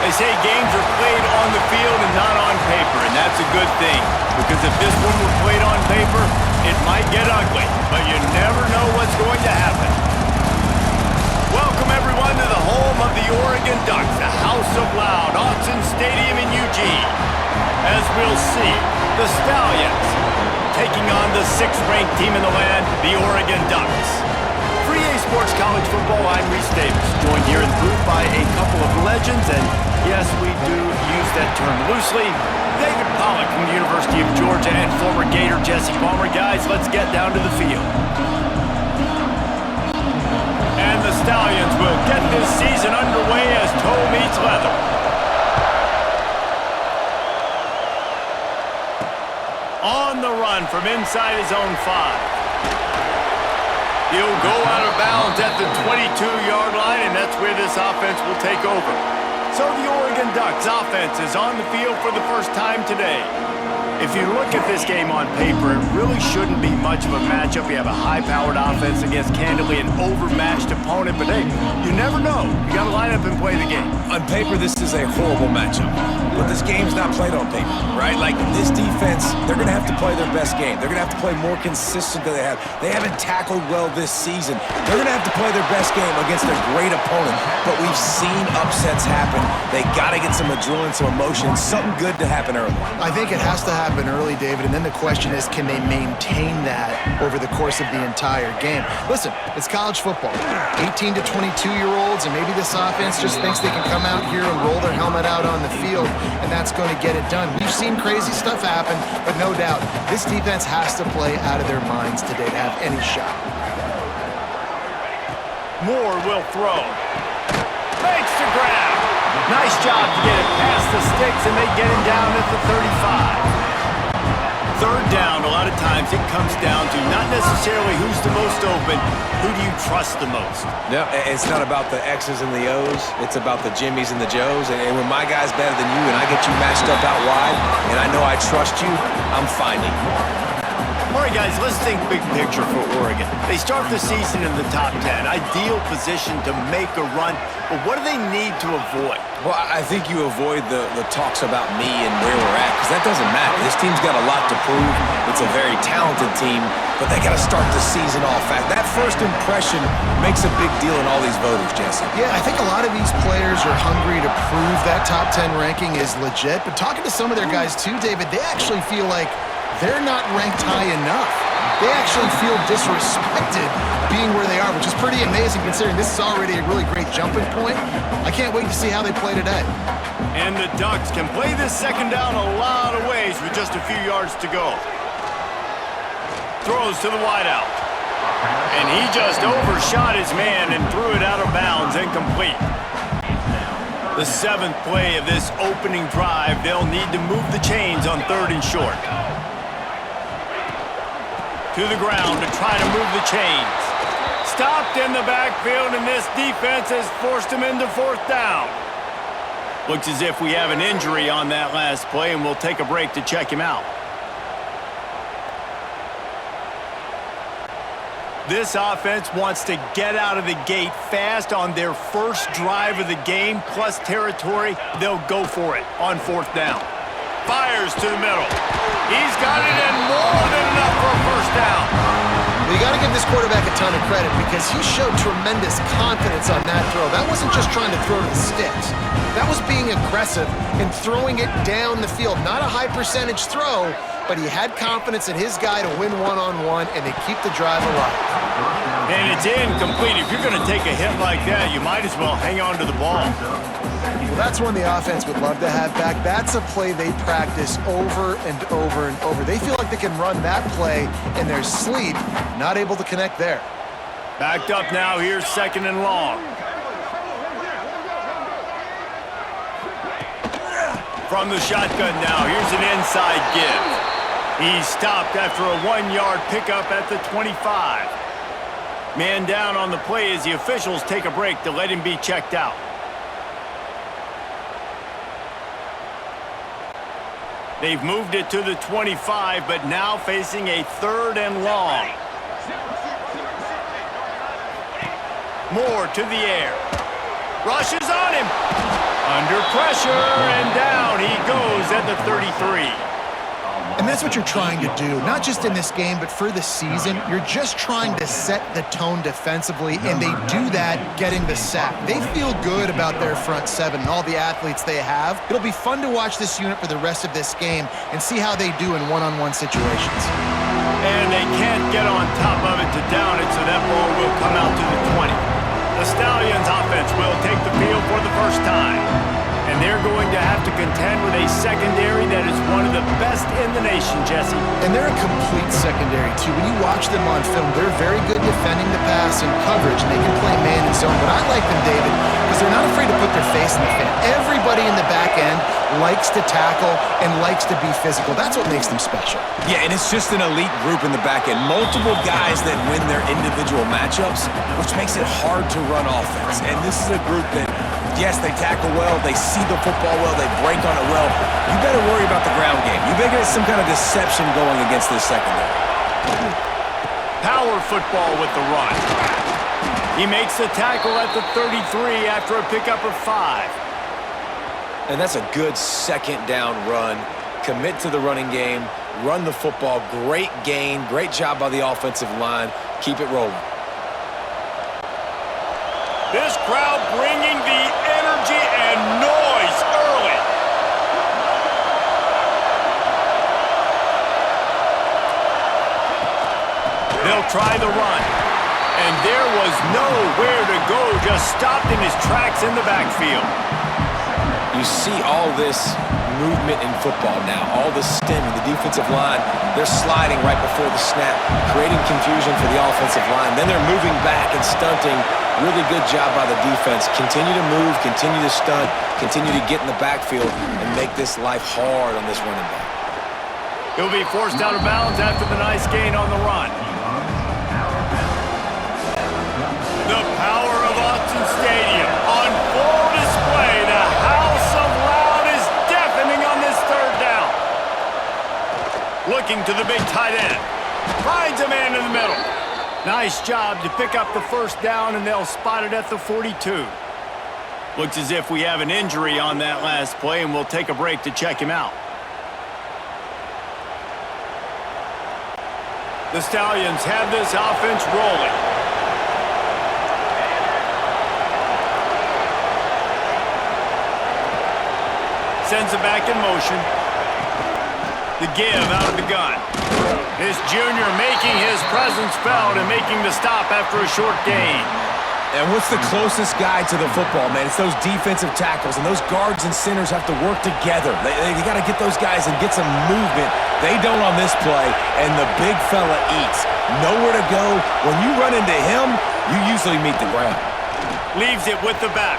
They say games are played on the field and not on paper, and that's a good thing. Because if this one were played on paper, it might get ugly, but you never know what's going to happen. Welcome, everyone, to the home of the Oregon Ducks, the House of Loud, Autzen Stadium in Eugene. As we'll see, the Stallions taking on the 6th-ranked team in the land, the Oregon Ducks. For EA Sports College Football, I'm Reese Davis, joined here in the booth by a couple of legends, and yes, we do use that term loosely. David Pollack from the University of Georgia and former Gator Jesse Palmer. Guys, let's get down to the field. And the Stallions will get this season underway as toe meets leather. On the run from inside his own 5. He'll go out of bounds at the 22-yard line, and that's where this offense will take over. So the Oregon Ducks offense is on the field for the first time today. If you look at this game on paper, it really shouldn't be much of a matchup. You have a high-powered offense against, candidly, an overmatched opponent. But, hey, you never know. You got to line up and play the game. On paper, this is a horrible matchup. But this game's not played on paper, right? Like, this defense, they're going to have to play their best game. They're going to have to play more consistent than they have. They haven't tackled well this season. They're going to have to play their best game against a great opponent. But we've seen upsets happen. They got to get some adrenaline, some emotion, something good to happen early. I think it has to happen early, David, and then the question is, can they maintain that over the course of the entire game? Listen, it's college football. 18 to 22-year-olds, and maybe this offense just thinks they can come out here and roll their helmet out on the field, and that's going to get it done. We've seen crazy stuff happen, but no doubt, this defense has to play out of their minds today to have any shot. Moore will throw. Makes the grab. Nice job to get it past the sticks, and they get him down at the 35. Third down, a lot of times it comes down to not necessarily who's the most open, who do you trust the most? No, it's not about the X's and the O's. It's about the Jimmys and the Joes. And when my guy's better than you and I get you matched up out wide and I know I trust you, I'm finding you. All right, guys, let's think big picture for Oregon. They start the season in the top 10. Ideal position to make a run, but what do they need to avoid? Well, I think you avoid the talks about me and where we're at, because that doesn't matter. This team's got a lot to prove. It's a very talented team, but they got to start the season off fast. That first impression makes a big deal in all these voters, Jesse. Yeah, I think a lot of these players are hungry to prove that top 10 ranking is legit, but talking to some of their guys too, David, they actually feel like they're not ranked high enough. They actually feel disrespected being where they are, which is pretty amazing considering this is already a really great jumping point. I can't wait to see how they play today. And the Ducks can play this second down a lot of ways with just a few yards to go. Throws to the wideout. And he just overshot his man and threw it out of bounds, incomplete. The 7th play of this opening drive, they'll need to move the chains on 3rd and short. To the ground to try to move the chains. Stopped in the backfield, and this defense has forced him into 4th down. Looks as if we have an injury on that last play, and we'll take a break to check him out. This offense wants to get out of the gate fast on their first drive of the game, plus territory. They'll go for it on 4th down. Fires to the middle. He's got it, and more than enough for a first down. Well, you got to give this quarterback a ton of credit because he showed tremendous confidence on that throw. That wasn't just trying to throw to the sticks. That was being aggressive and throwing it down the field. Not a high percentage throw, but he had confidence in his guy to win one-on-one and to keep the drive alive. And it's incomplete. If you're going to take a hit like that, you might as well hang on to the ball. Well, that's one the offense would love to have back. That's a play they practice over and over and over. They feel like they can run that play in their sleep, not able to connect there. Backed up now, here's 2nd and long. From the shotgun now, here's an inside give. He's stopped after a 1-yard pickup at the 25. Man down on the play as the officials take a break to let him be checked out. They've moved it to the 25, but now facing a 3rd and long. Moore to the air. Rushes on him. Under pressure, and down he goes at the 33. And that's what you're trying to do, not just in this game, but for the season. You're just trying to set the tone defensively, and they do that getting the sack. They feel good about their front seven and all the athletes they have. It'll be fun to watch this unit for the rest of this game and see how they do in one-on-one situations. And they can't get on top of it to down it, so that ball will come out to the 20. The Stallions offense will take the field for the first time. And they're going to have to contend with a secondary that is one of the best in the nation, Jesse. And they're a complete secondary, too. When you watch them on film, they're very good defending the pass and coverage, and they can play man and zone. But I like them, David, because they're not afraid to put their face in the fan. Everybody in the back end likes to tackle and likes to be physical. That's what makes them special. Yeah, and it's just an elite group in the back end. Multiple guys that win their individual matchups, which makes it hard to run offense. And this is a group that, yes, they tackle well, they see the football well, they break on it well. You better worry about the ground game. You better get some kind of deception going against this secondary. Power football with the run. He makes the tackle at the 33 after a pickup of 5. And that's a good second down run. Commit to the running game, run the football, great gain, great job by the offensive line. Keep it rolling. This crowd bringing the energy and noise early. They'll try the run. And there was nowhere to go, just stopped in his tracks in the backfield. You see all this movement in football now, all the stemming, the defensive line, they're sliding right before the snap, creating confusion for the offensive line. Then they're moving back and stunting. Really good job by the defense. Continue to move, continue to stunt, continue to get in the backfield and make this life hard on this running back. He'll be forced out of bounds after the nice gain on the run. The power of Austin Stadium on full display. The house of loud is deafening on this third down. Looking to the big tight end. Finds a man in the middle. Nice job to pick up the first down, and they'll spot it at the 42. Looks as if we have an injury on that last play, and we'll take a break to check him out. The Stallions have this offense rolling. Sends it back in motion. The give out of the gun. This junior making his presence felt and making the stop after a short gain. And what's the closest guy to the football, man? It's those defensive tackles, and those guards and centers have to work together. They got to get those guys and get some movement. They don't on this play, and the big fella eats. Nowhere to go. When you run into him, you usually meet the ground. Leaves it with the back.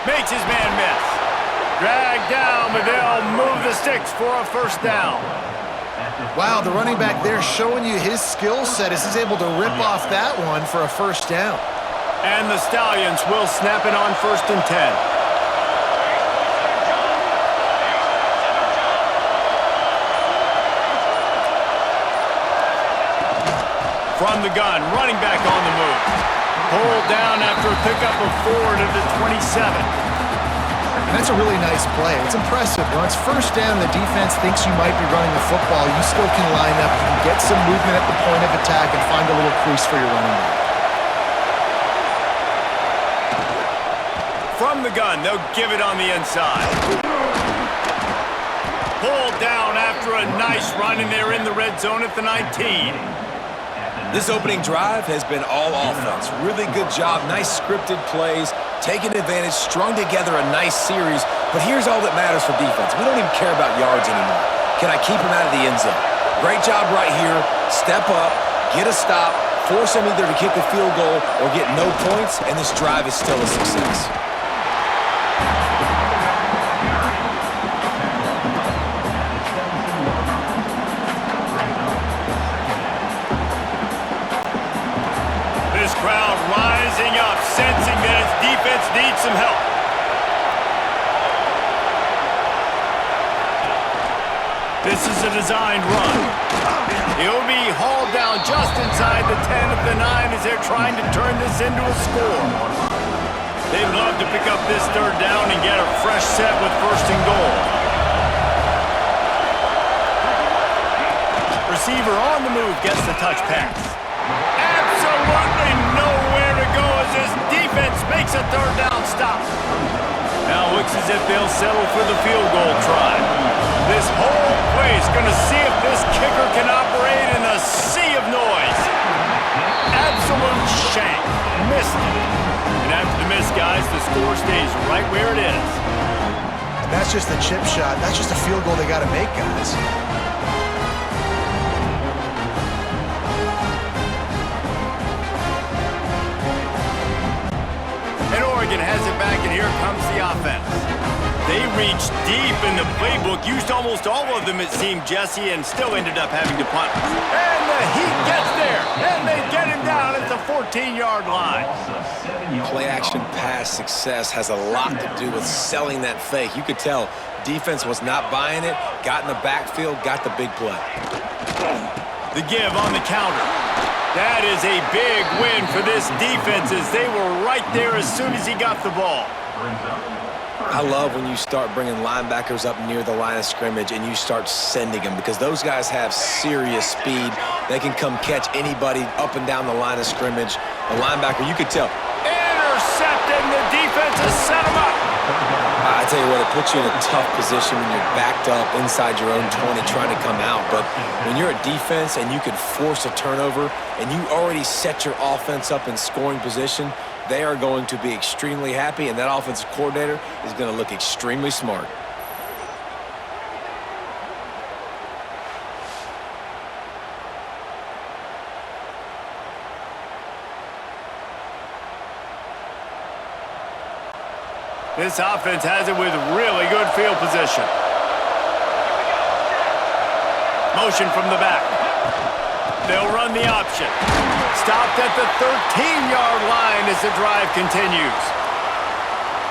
Makes his man miss. Dragged down, but they'll move the sticks for a first down. Wow, the running back there showing you his skill set as he's able to rip off that one for a first down. And the Stallions will snap it on 1st and 10. From the gun, running back on the move. Pulled down after a pickup of 4 to the 27. And that's a really nice play. It's impressive. When it's first down, the defense thinks you might be running the football. You still can line up, you can get some movement at the point of attack and find a little crease for your running back. From the gun, they'll give it on the inside. Pulled down after a nice run, and they're in the red zone at the 19. This opening drive has been all offense. Really good job, nice scripted plays, taking advantage, strung together a nice series. But here's all that matters for defense. We don't even care about yards anymore. Can I keep him out of the end zone? Great job right here. Step up, get a stop, force him either to kick a field goal or get no points, and this drive is still a success. Crowd rising up, sensing that its defense needs some help. This is a designed run. He'll be hauled down just inside the 10 of the 9 as they're trying to turn this into a score. They'd love to pick up this third down and get a fresh set with first and goal. Receiver on the move gets the touch pass. Absolutely nowhere to go as this defense makes a third down stop. Now looks as if they'll settle for the field goal try. This whole play is going to see if this kicker can operate in a sea of noise. Absolute shank. Missed it. And after the miss, guys, the score stays right where it is. And that's just a chip shot. That's just a field goal they got to make, guys. And Oregon has it back, and here comes the offense. They reached deep in the playbook, used almost all of them, it seemed, Jesse, and still ended up having to punt. And the Heat gets there, and they get him down at the 14-yard line. Play-action pass success has a lot to do with selling that fake. You could tell defense was not buying it, got in the backfield, got the big play. The give on the counter. That is a big win for this defense as they were right there as soon as he got the ball. I love when you start bringing linebackers up near the line of scrimmage and you start sending them because those guys have serious speed. They can come catch anybody up and down the line of scrimmage. The linebacker, you could tell. Intercepted, and the defense has set him up. I tell you what, it puts you in a tough position when you're backed up inside your own 20 trying to come out. But when you're a defense and you can force a turnover and you already set your offense up in scoring position, they are going to be extremely happy, and that offensive coordinator is going to look extremely smart. This offense has it with really good field position. Motion from the back. They'll run the option. Stopped at the 13-yard line as the drive continues.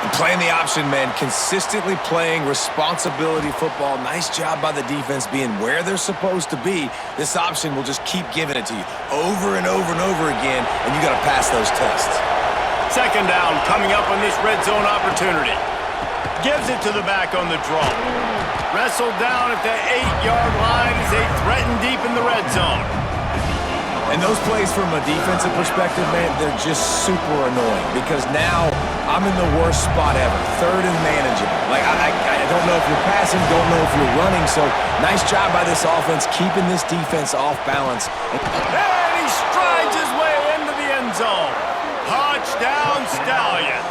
And playing the option, man, consistently playing responsibility football. Nice job by the defense being where they're supposed to be. This option will just keep giving it to you over and over and over again, and you got to pass those tests. Second down coming up on this red zone opportunity. Gives it to the back on the draw. Wrestled down at the 8-yard line as they threaten deep in the red zone. And those plays from a defensive perspective, man, they're just super annoying because now I'm in the worst spot ever. Third and manageable. Like, I don't know if you're passing, don't know if you're running, so nice job by this offense keeping this defense off balance. And he strides his way into the end zone. Touchdown, Stallions.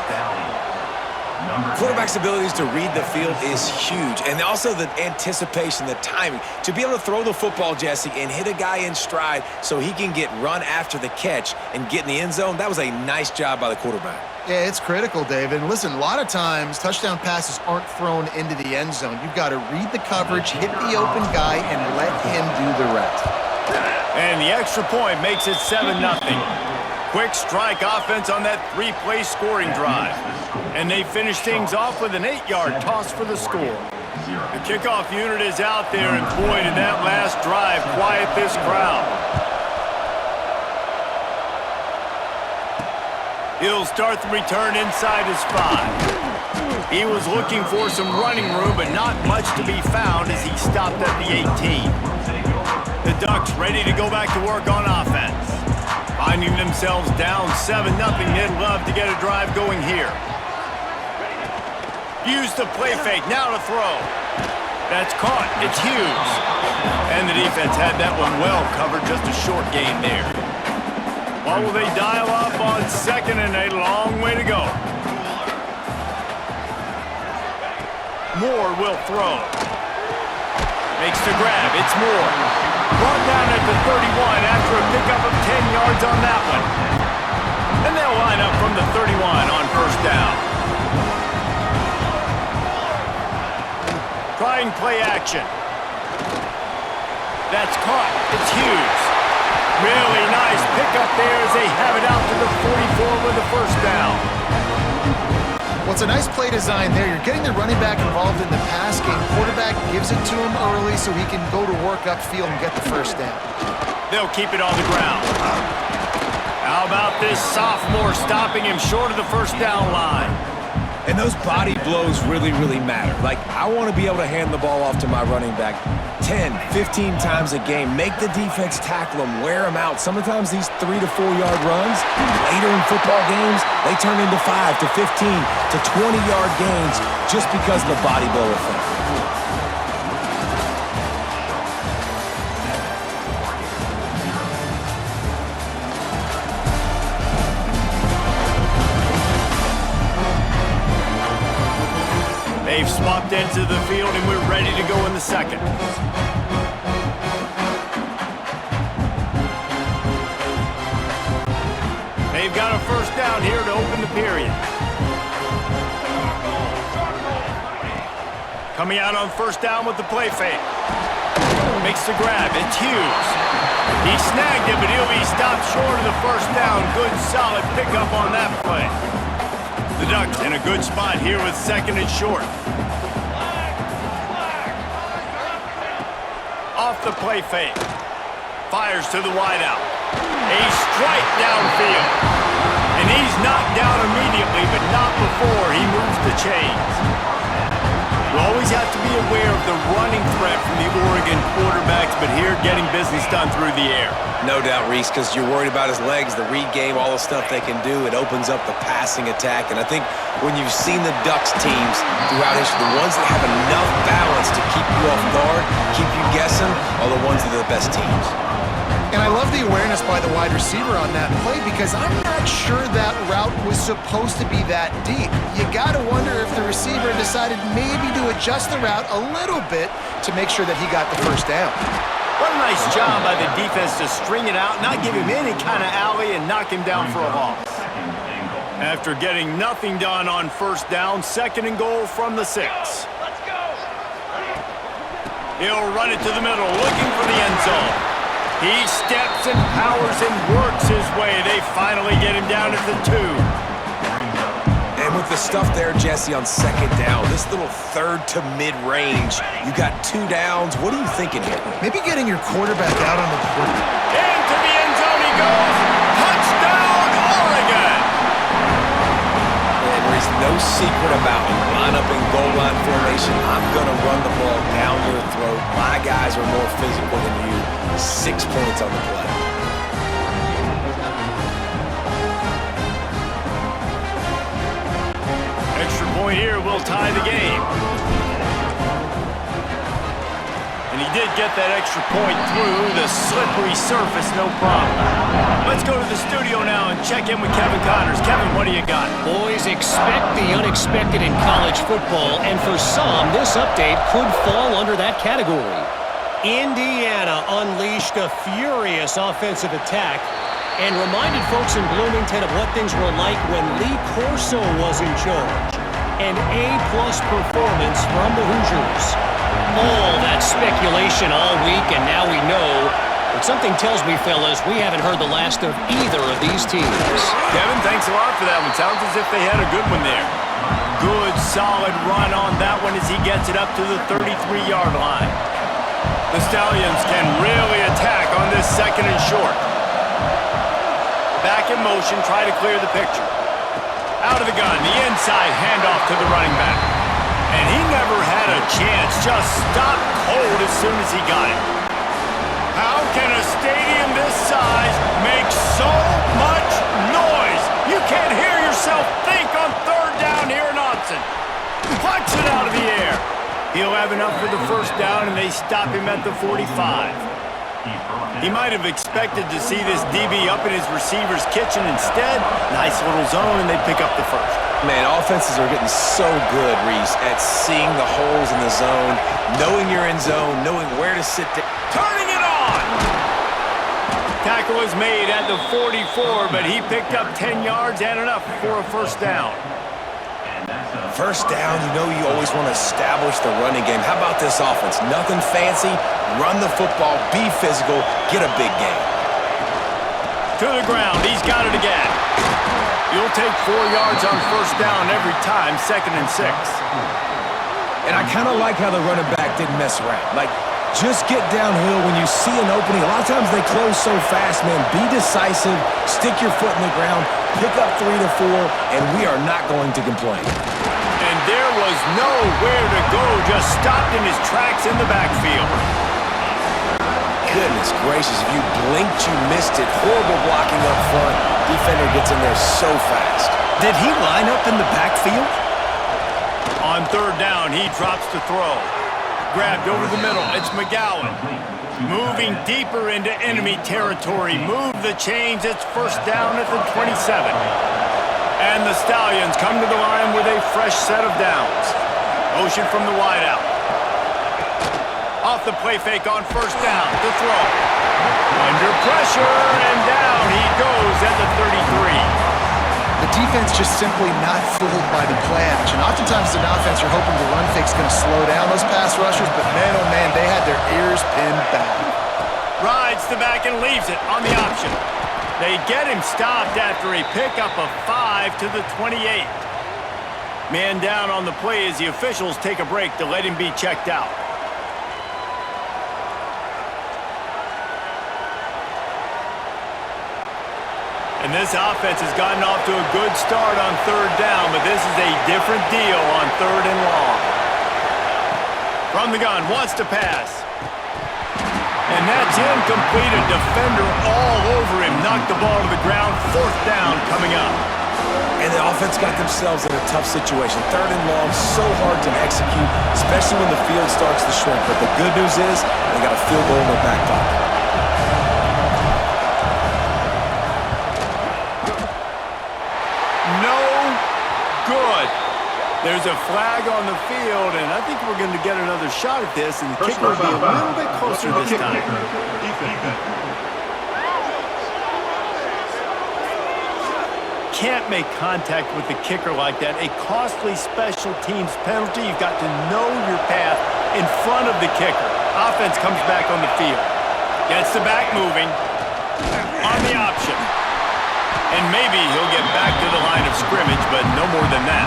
Quarterback's abilities to read the field is huge, and also the anticipation, the timing. To be able to throw the football, Jesse, and hit a guy in stride so he can get run after the catch and get in the end zone, that was a nice job by the quarterback. Yeah, it's critical, David. And listen, a lot of times touchdown passes aren't thrown into the end zone. You've got to read the coverage, hit the open guy, and let him do the rest. And the extra point makes it 7-0. Quick strike offense on that 3-play scoring drive. And they finish things off with an 8-yard toss for the score. The kickoff unit is out there, and boy, did that last drive quiet this crowd. He'll start the return inside his 5. He was looking for some running room, but not much to be found as he stopped at the 18. The Ducks ready to go back to work on offense. Finding themselves down 7-0, they'd love to get a drive going here. Use the play fake, now to throw. That's caught, it's Hughes. And the defense had that one well covered, just a short gain there. What will they dial up on second and a long way to go? Moore will throw. Makes the grab, it's Moore. Brought down at the 31 after a pickup of 10 yards on that one. And they'll line up from the 31 on first down. Trying play action. That's caught. It's Hughes. Really nice pickup there as they have it out to the 44 with the first down. Well, it's a nice play design there. You're getting the running back involved in the pass game. Quarterback gives it to him early so he can go to work upfield and get the first down. They'll keep it on the ground. How about this sophomore stopping him short of the first down line? And those body blows really, really matter. Like, I want to be able to hand the ball off to my running back 10, 15 times a game. Make the defense tackle him, wear him out. Sometimes these 3 to 4 yard runs, later in football games, they turn into 5 to 15 to 20-yard gains just because of the body blow effect. They've swapped into the field, and we're ready to go in the second. They've got a first down here to open the period. Coming out on first down with the play fake. Makes the grab. It's Hughes. He snagged it, but he'll be stopped short of the first down. Good, solid pickup on that play. The Ducks in a good spot here with second and short. Off the play fake. Fires to the wideout. A strike downfield. And he's knocked down immediately, but not before he moves the chains. You always have to be aware of the running threat from the Oregon quarterbacks, but here getting business done through the air. No doubt, Reese, because you're worried about his legs, the read game, all the stuff they can do. It opens up the passing attack. And I think when you've seen the Ducks teams throughout history, the ones that have enough balance to keep you off guard, keep you guessing, are the ones that are the best teams. And I love the awareness by the wide receiver on that play because I'm not sure that route was supposed to be that deep. You got to wonder if the receiver decided maybe to adjust the route a little bit to make sure that he got the first down. What a nice job by the defense to string it out, not give him any kind of alley, and knock him down for a loss. After getting nothing done on first down, second and goal from the 6. He'll run it to the middle, looking for the end zone. He steps and powers and works his way. They finally get him down at the 2. And with the stuff there, Jesse, on second down, this little third to mid-range, you got 2 downs. What are you thinking here? Maybe getting your quarterback out on the court. Into the end zone he goes. Touchdown, Oregon! And there's no secret about it. Line up in goal line formation. I'm going to run the ball down your throat. My guys are more physical than you. 6 points on the play. Extra point here will tie the game. And he did get that extra point through the slippery surface, no problem. Let's go to the studio now and check in with Kevin Connors. Kevin, what do you got? Boys, expect the unexpected in college football, and for some, this update could fall under that category. Indiana unleashed a furious offensive attack and reminded folks in Bloomington of what things were like when Lee Corso was in charge. An A-plus performance from the Hoosiers. All that speculation all week, and now we know. But something tells me, fellas, we haven't heard the last of either of these teams. Kevin, thanks a lot for that one. Sounds as if they had a good one there. Good, solid run on that one as he gets it up to the 33-yard line. The Stallions can really attack on this second and short. Back in motion, try to clear the picture. Out of the gun, the inside handoff to the running back. And he never had a chance, just stopped cold as soon as he got it. How can a stadium this size make so much noise? You can't hear yourself think on third down here in Austin. Punch it out of the air. He'll have enough for the first down, and they stop him at the 45. He might have expected to see this DB up in his receiver's kitchen instead. Nice little zone, and they pick up the first. Man, offenses are getting so good, Reese, at seeing the holes in the zone, knowing you're in zone, knowing where to sit down. Turning it on! Tackle is made at the 44, but he picked up 10 yards and enough for a first down. First down, you know you always want to establish the running game. How about this offense? Nothing fancy. Run the football, be physical, get a big game. To the ground, he's got it again. You'll take 4 yards on first down every time, second and 6. And I kind of like how the running back didn't mess around. Like, Just get downhill when you see an opening. A lot of times they close so fast, man. Be decisive, stick your foot in the ground, pick up 3 to 4, and we are not going to complain. And there was nowhere to go, just stopped in his tracks in the backfield. Goodness gracious, if you blinked, you missed it. Horrible blocking up front. Defender gets in there so fast. Did he line up in the backfield? On third down, he drops to throw. Grabbed over the middle, it's McGowan. Moving deeper into enemy territory. Move the chains, it's first down at the 27. And the Stallions come to the line with a fresh set of downs. Motion from the wideout. Off the play fake on first down, the throw. Under pressure, and down he goes at the 33. The defense just simply not fooled by the play action. Oftentimes, an offense, you're hoping the run fake's going to slow down those pass rushers, but man, oh man, they had their ears pinned back. Rides the back and leaves it on the option. They get him stopped after a pickup of 5 to the 28. Man down on the play as the officials take a break to let him be checked out. And this offense has gotten off to a good start on third down, but this is a different deal on third and long. From the gun, wants to pass. And that's incomplete. A defender all over him. Knocked the ball to the ground. Fourth down coming up. And the offense got themselves in a tough situation. Third and long, so hard to execute, especially when the field starts to shrink. But the good news is they got a field goal in their back pocket. Good. There's a flag on the field, and I think we're going to get another shot at this, and the kicker will be a little bit closer this time. Can't make contact with the kicker like that. A costly special teams penalty. You've got to know your path in front of the kicker. Offense comes back on the field. Gets the back moving. On the option. And maybe he'll get back to the line of scrimmage, but no more than that.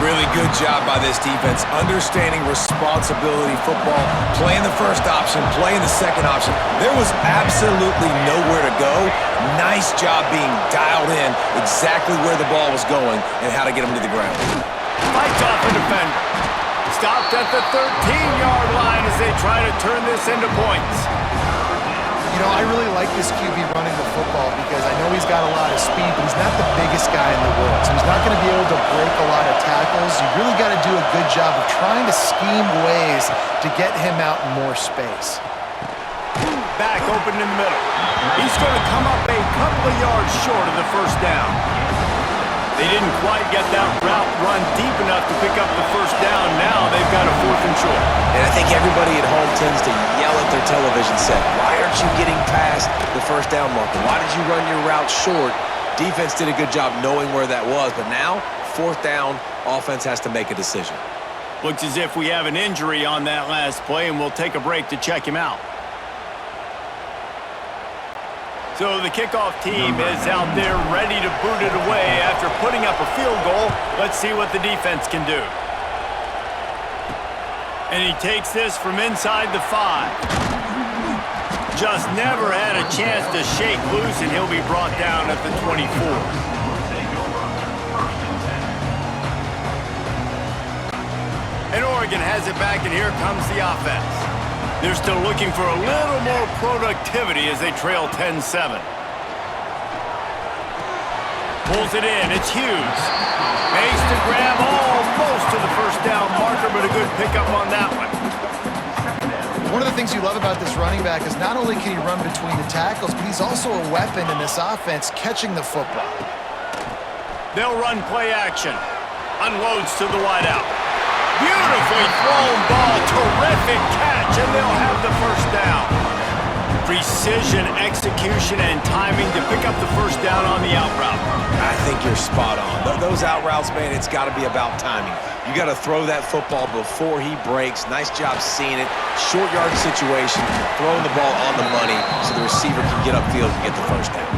Really good job by this defense, understanding responsibility football, playing the first option, playing the second option. There was absolutely nowhere to go. Nice job being dialed in exactly where the ball was going and how to get him to the ground. Fights off a defender. Stopped at the 13-yard line as they try to turn this into points. You know, I really like this QB running the football because I know he's got a lot of speed, but he's not the biggest guy in the world. So he's not going to be able to break a lot of tackles. You really got to do a good job of trying to scheme ways to get him out in more space. Back open in the middle. He's going to come up a couple of yards short of the first down. They didn't quite get that route run deep enough to pick up the first down. Now they've got a fourth and short. And I think everybody at home tends to yell at their television set. Why aren't you getting past the first down marker? Why did you run your route short? Defense did a good job knowing where that was, but now, fourth down, offense has to make a decision. Looks as if we have an injury on that last play, and we'll take a break to check him out. So the kickoff team is out there ready to boot it away after putting up a field goal. Let's see what the defense can do. And he takes this from inside the 5. Just never had a chance to shake loose, and he'll be brought down at the 24. And Oregon has it back, and here comes the offense. They're still looking for a little more productivity as they trail 10-7. Pulls it in. It's Hughes. Makes the grab almost to the first down marker, but a good pickup on that one. One of the things you love about this running back is not only can he run between the tackles, but he's also a weapon in this offense catching the football. They'll run play action. Unloads to the wideout. Beautifully thrown ball, terrific catch, and they'll have the first down. Precision, execution, and timing to pick up the first down on the out route. I think you're spot on. Those out routes, man, it's got to be about timing. You got to throw that football before he breaks. Nice job seeing it. Short yard situation, throwing the ball on the money so the receiver can get upfield and get the first down.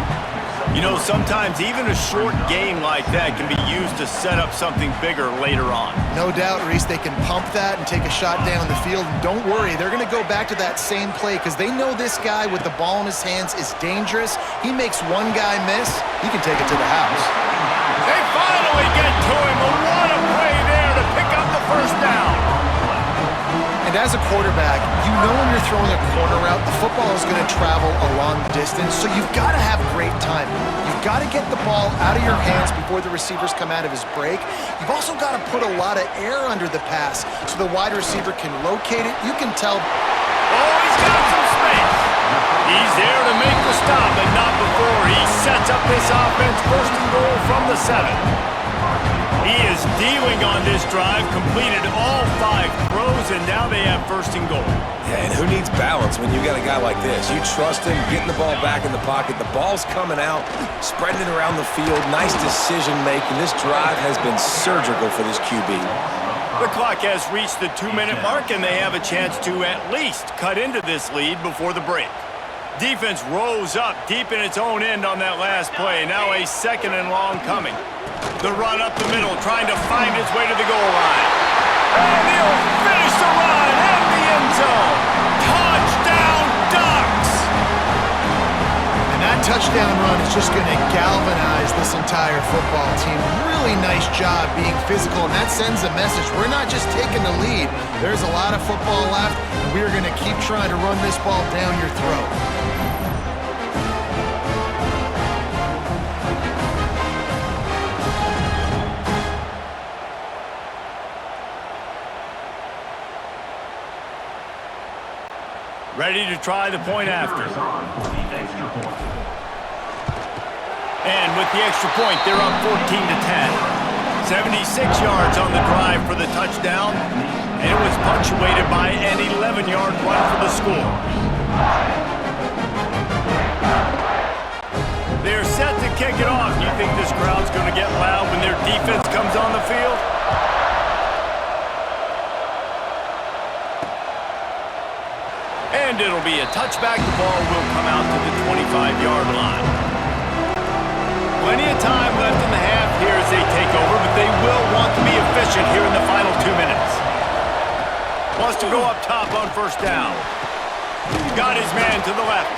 You know, sometimes even a short game like that can be used to set up something bigger later on. No doubt, Reese, they can pump that and take a shot down the field. And don't worry, they're going to go back to that same play because they know this guy with the ball in his hands is dangerous. He makes one guy miss, he can take it to the house. They finally get to him. What a play there to pick up the first down. And as a quarterback, you know when you're throwing a corner route, the football is going to travel a long distance, so you've got to have great timing. You've got to get the ball out of your hands before the receivers come out of his break. You've also got to put a lot of air under the pass so the wide receiver can locate it. You can tell. Oh, he's got some space. He's there to make the stop, but not before he sets up this offense first and goal from the 7. He is dealing on this drive, completed all 5 throws, and now they have first and goal. Yeah, and who needs balance when you got a guy like this? You trust him, getting the ball back in the pocket. The ball's coming out, spreading it around the field. Nice decision-making. This drive has been surgical for this QB. The clock has reached the 2-minute mark, and they have a chance to at least cut into this lead before the break. Defense rose up deep in its own end on that last play. Now a 2nd and long coming. The run up the middle, trying to find its way to the goal line. And he'll finish the run in the end zone. Touchdown, Ducks! And that touchdown run is just going to galvanize this entire football team. Really nice job being physical, and that sends a message. We're not just taking the lead. There's a lot of football left, and we're going to keep trying to run this ball down your throat. Ready to try the point after. And with the extra point, they're up 14-10. 76 yards on the drive for the touchdown, and it was punctuated by an 11-yard run for the score. They're set to kick it off. You think this crowd's going to get loud when their defense comes on the field? And it'll be a touchback. The ball will come out to the 25-yard line. Plenty of time left in the half here as they take over, but they will want to be efficient here in the final 2 minutes. Wants to go up top on first down. Got his man to the left.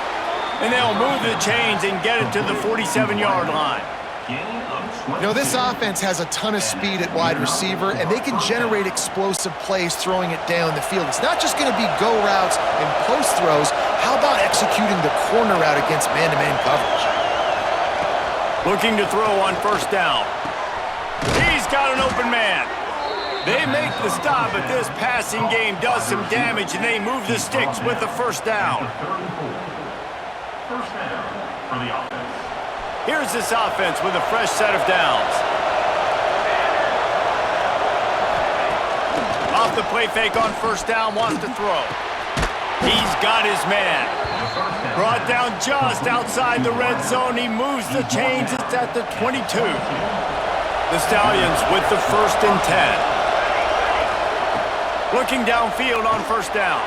And they'll move the chains and get it to the 47-yard line. You know, this offense has a ton of speed at wide receiver, and they can generate explosive plays throwing it down the field. It's not just going to be go routes and post throws. How about executing the corner route against man-to-man coverage? Looking to throw on first down. He's got an open man. They make the stop, but this passing game does some damage, and they move the sticks with the first down. First down for the offense. Here's this offense with a fresh set of downs. Off the play fake on first down, wants to throw. He's got his man. Brought down just outside the red zone. He moves the chains. It's at the 22. The Stallions with the 1st and 10. Looking downfield on first down.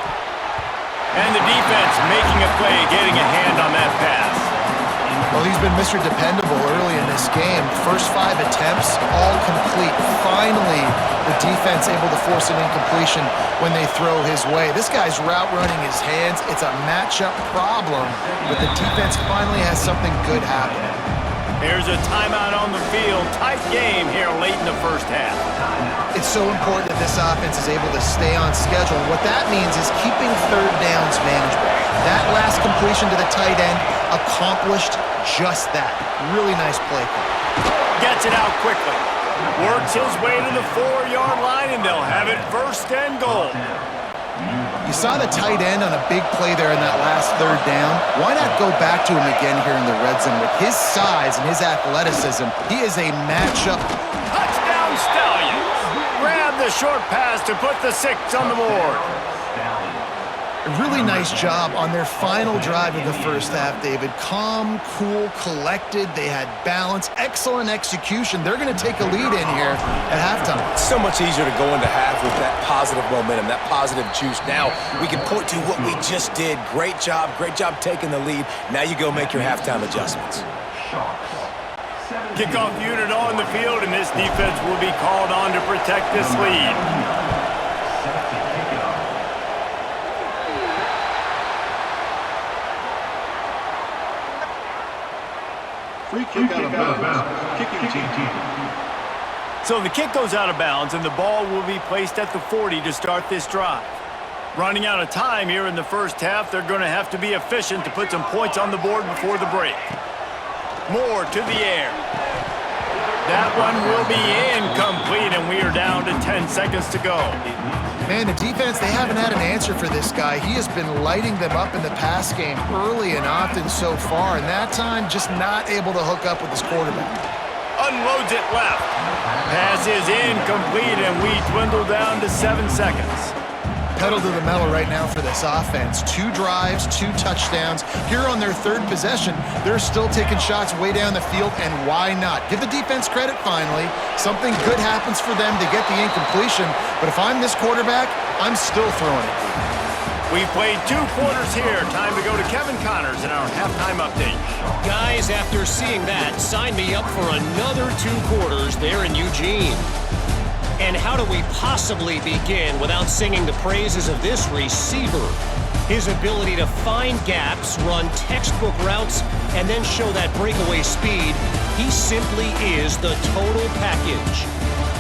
And the defense making a play, getting a hand on that pass. Well, he's been Mr. Dependable early in this game. First 5 attempts, all complete. Finally, the defense able to force an incompletion when they throw his way. This guy's route running his hands. It's a matchup problem, but the defense finally has something good happen. Here's a timeout on the field. Tight game here late in the first half. It's so important that this offense is able to stay on schedule. What that means is keeping third downs manageable. That last completion to the tight end accomplished just that. Really nice play call. Gets it out quickly. Works his way to the 4-yard line, and they'll have it first and goal. You saw the tight end on a big play there in that last third down. Why not go back to him again here in the red zone? With his size and his athleticism, he is a matchup. Touchdown Stallions. Grab the short pass to put the 6 on the board. A really nice job on their final drive of the first half, David. Calm, cool, collected. They had balance, excellent execution. They're going to take a lead in here at halftime. It's so much easier to go into half with that positive momentum, that positive juice. Now we can point to what we just did. Great job taking the lead. Now you go make your halftime adjustments. Kickoff unit on the field, and this defense will be called on to protect this lead. Free kick out of bounds. Kicking team. So the kick goes out of bounds, and the ball will be placed at the 40 to start this drive. Running out of time here in the first half, they're going to have to be efficient to put some points on the board before the break. Moore to the air. That one will be incomplete, and we are down to 10 seconds to go. Man, the defense, they haven't had an answer for this guy. He has been lighting them up in the pass game early and often so far, and that time just not able to hook up with his quarterback. Unloads it left. Pass is incomplete, and we dwindle down to 7 seconds. Pedal to the metal right now for this offense. 2 drives, 2 touchdowns. Here on their 3rd possession, they're still taking shots way down the field, and why not? Give the defense credit finally. Something good happens for them to get the incompletion, but if I'm this quarterback, I'm still throwing it. We've played 2 quarters here. Time to go to Kevin Connors in our halftime update. Guys, after seeing that, sign me up for another 2 quarters there in Eugene. And how do we possibly begin without singing the praises of this receiver? His ability to find gaps, run textbook routes, and then show that breakaway speed, he simply is the total package.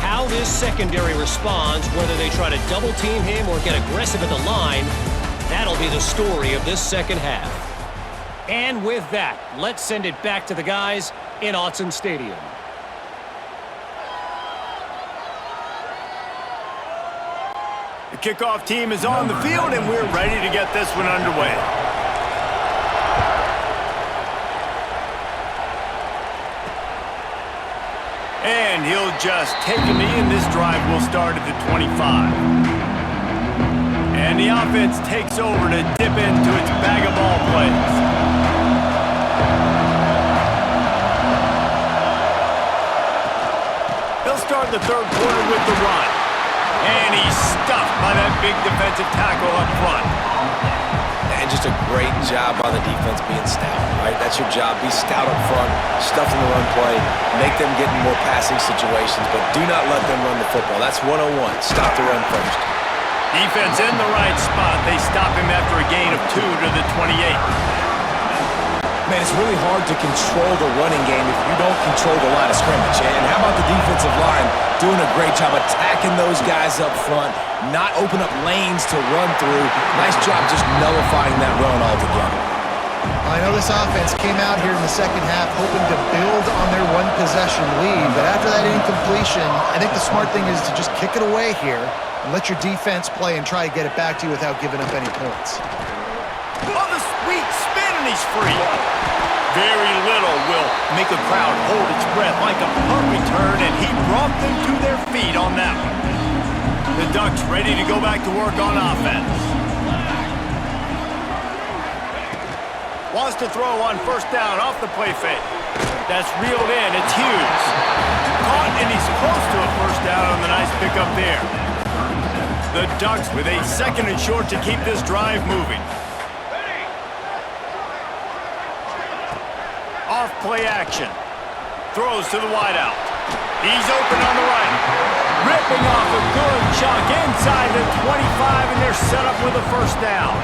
How this secondary responds, whether they try to double team him or get aggressive at the line, that'll be the story of this second half. And with that, let's send it back to the guys in Autzen Stadium. The kickoff team is on the field, and we're ready to get this one underway. And he'll just take a knee, and this drive will start at the 25. And the offense takes over to dip into its bag of ball plays. They'll start the 3rd quarter with the run. And he's stuffed by that big defensive tackle up front. And just a great job by the defense being stout, right? That's your job. Be stout up front, stuff in the run play, make them get in more passing situations, but do not let them run the football. That's 101. Stop the run first. Defense in the right spot. They stop him after a gain of 2 to the 28. Man, it's really hard to control the running game if you don't control the line of scrimmage. And how about the defensive line doing a great job attacking those guys up front, not open up lanes to run through. Nice job just nullifying that run altogether. I know this offense came out here in the second half hoping to build on their 1-possession lead, but after that incompletion, I think the smart thing is to just kick it away here and let your defense play and try to get it back to you without giving up any points. Oh, the sweet spin, and he's free. Very little will make a crowd hold its breath like a punt return, and he brought them to their feet on that one. The Ducks ready to go back to work on offense. Wants to throw on 1st down off the play fake. That's reeled in. It's Hughes. Caught, and he's close to a 1st down on the nice pickup there. The Ducks with a 2nd and short to keep this drive moving. Off-play action. Throws to the wideout. He's open on the right. Ripping off a good chunk inside the 25, and they're set up with a 1st down.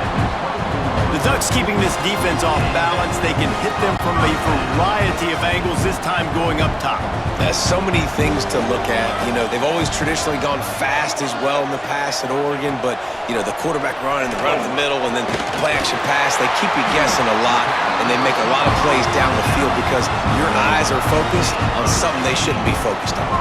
The Ducks keeping this defense off balance. They can hit them from a variety of angles, this time going up top. There's so many things to look at. You know, they've always traditionally gone fast as well in the past at Oregon, but, you know, the quarterback run and the run of the middle and then play action pass, they keep you guessing a lot, and they make a lot of plays down the field because your eyes are focused on something they shouldn't be focused on.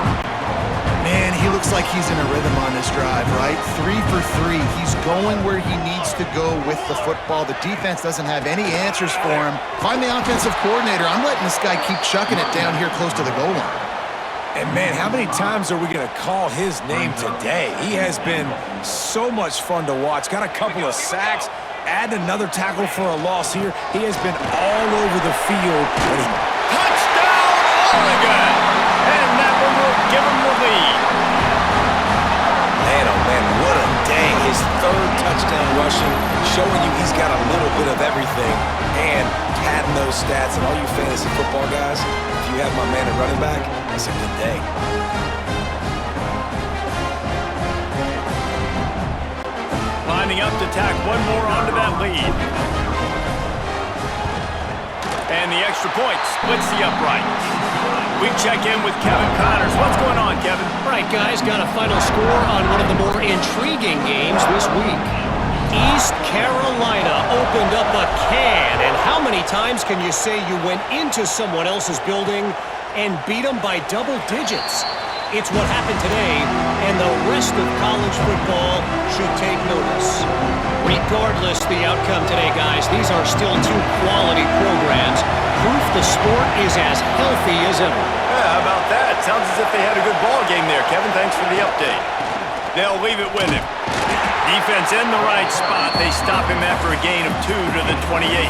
Man, he looks like he's in a rhythm on this drive, right? 3 for 3. He's going where he needs to go with the football. The defense doesn't have any answers for him. Find the offensive coordinator. I'm letting this guy keep chucking it down here close to the goal line. And man, how many times are we going to call his name today? He has been so much fun to watch. Got a couple of sacks, add another tackle for a loss here. He has been all over the field. Touchdown, Oregon! And that one will give him the lead. Man, oh man, what a day. His 3rd touchdown rushing, showing you he's got a little bit of everything, and padding those stats, and all you fantasy football guys, if you have my man at running back, it's a good day. Lining up to tack one more onto that lead. And the extra point splits the uprights. We check in with Kevin Connors. What's going on, Kevin? All right, guys, got a final score on one of the more intriguing games this week. East Carolina opened up a can, and how many times can you say you went into someone else's building and beat them by double digits? It's what happened today, and the rest of college football should take notice. Regardless the outcome today, guys, these are still two quality programs. Proof the sport is as healthy as ever. Yeah, how about that? Sounds as if they had a good ball game there, Kevin. Thanks for the update. They'll leave it with him. Defense in the right spot. They stop him after a gain of 2 to the 28.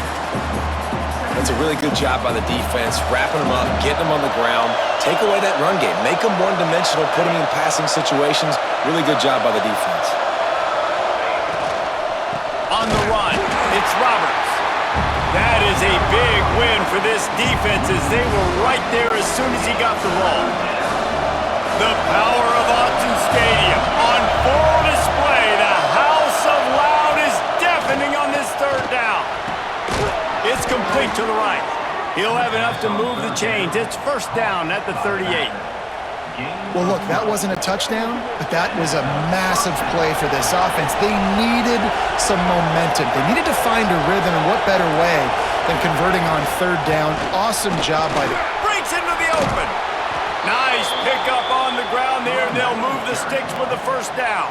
That's a really good job by the defense, wrapping them up, getting them on the ground, take away that run game, make them one-dimensional, put them in passing situations. Really good job by the defense. On the run, it's Roberts. That is a big win for this defense as they were right there as soon as he got the ball. The power of Autzen Stadium on full display. The house of loud is deafening on this third down. It's complete to the right. He'll have enough to move the chains. It's first down at the 38. Well, look, that wasn't a touchdown, but that was a massive play for this offense. They needed some momentum. They needed to find a rhythm, and what better way than converting on third down. Awesome job by the... Breaks into the open. Nice pickup on the ground there. They'll move the sticks with the first down.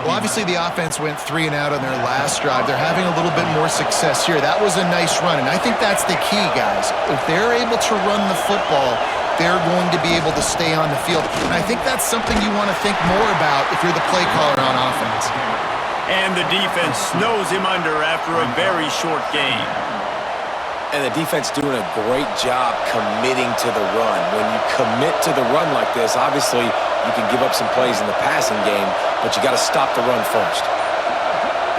Well, obviously the offense went 3 and out on their last drive. They're having a little bit more success here. That was a nice run, and I think that's the key, guys. If they're able to run the football, they're going to be able to stay on the field. And I think that's something you want to think more about if you're the play caller on offense. And the defense snows him under after a very short game. And the defense doing a great job committing to the run. When you commit to the run like this, obviously you can give up some plays in the passing game, but you got to stop the run first.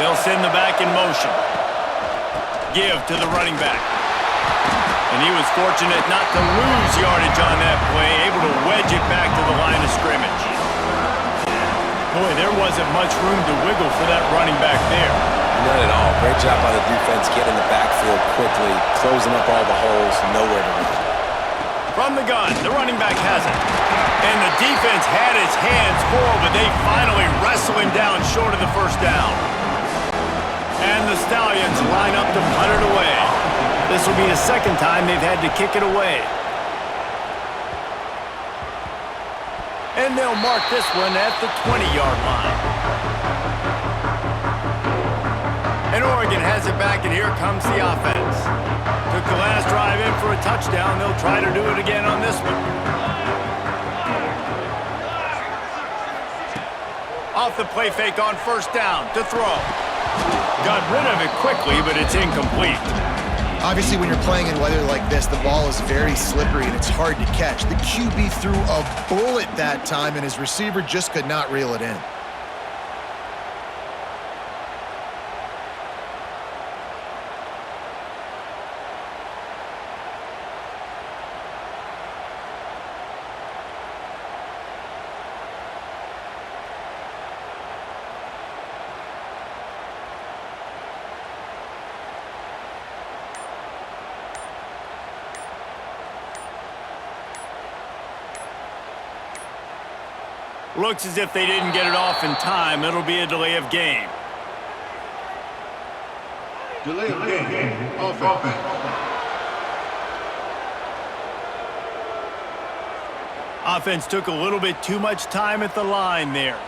They'll send the back in motion. Give to the running back. And he was fortunate not to lose yardage on that play, able to wedge it back to the line of scrimmage. Boy, there wasn't much room to wiggle for that running back there. None at all. Great job by the defense getting in the backfield quickly, closing up all the holes, nowhere to run. From the gun, the running back has it. And the defense had his hands full, but they finally wrestle him down short of the first down. And the Stallions line up to punt it away. This will be the second time they've had to kick it away. And they'll mark this one at the 20-yard line. And Oregon has it back, and here comes the offense. Took the last drive in for a touchdown. They'll try to do it again on this one. Off the play fake on first down to throw. Got rid of it quickly, but it's incomplete. Obviously, when you're playing in weather like this, the ball is very slippery and it's hard to catch. The QB threw a bullet that time, and his receiver just could not reel it in. Looks as if they didn't get it off in time. It'll be a delay of game. Delay of game. Offense. Offense took a little bit too much time at the line there.